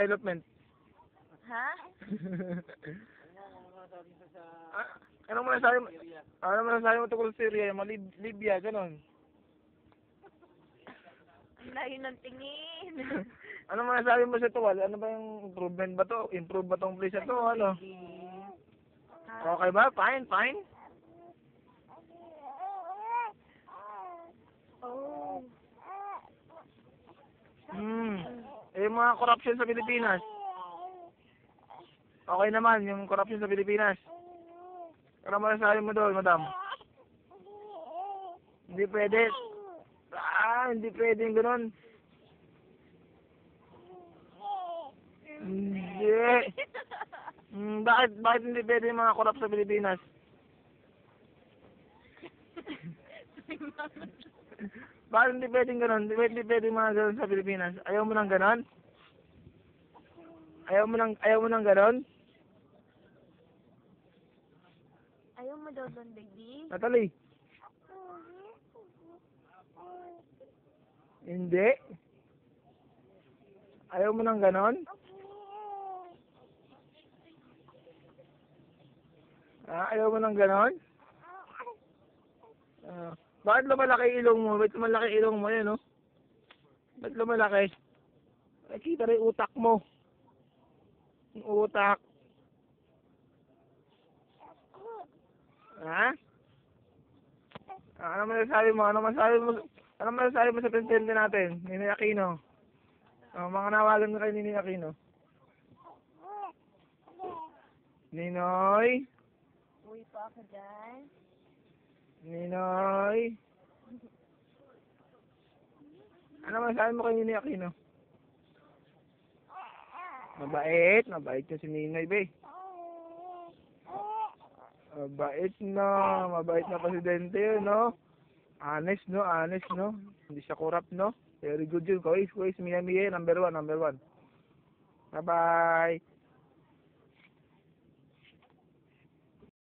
development? Ha? Ano masasabi mo tungkol sa Syria, Libya, ganon? Ang layo ng tingin. Ano masasabi mo sa tuwal? Ano ba yung improvement ba to? Improve ba tong place na to? Ano? Okay ba? Fine, fine? Oh. Eh, yung mga corruption sa Pilipinas. Okay naman, yung corruption sa Pilipinas. Ano masasabi mo doon, madam? Hindi pwede. Hindi pwede yung ganun. Hindi. Bakit hindi pwede yung mga corrupt sa Pilipinas? Bakit hindi pwedeng ganun? Hindi pwedeng mga ganun sa Pilipinas. Ayaw mo ng ganun? Ayaw mo ng ganun? Ayaw mo daw doon, baby? Natalie? Hindi. Ayaw mo ng ganun? Ayaw mo ng ganun? Bakit lumalaki ilong mo? Ba't lumalaki ilong mo yan, no? Ba't lumalaki? Nakita rin utak mo. Yung utak. Ha? Ano masasabi mo? Ano masasabi mo sa presidente natin, Ninoy Aquino? Mga nawagan ka kay Ninoy Aquino. Ninoy? Uwi pa ako dyan. Ninoy? Ano masasabi mo kay Ninoy Aquino? Mabait yung si Ninoy, be. Mabait na presidente yun, no? Honest, no? Hindi siya corrupt, no? Very good yun. Kuwais, Mia, number one. Bye-bye.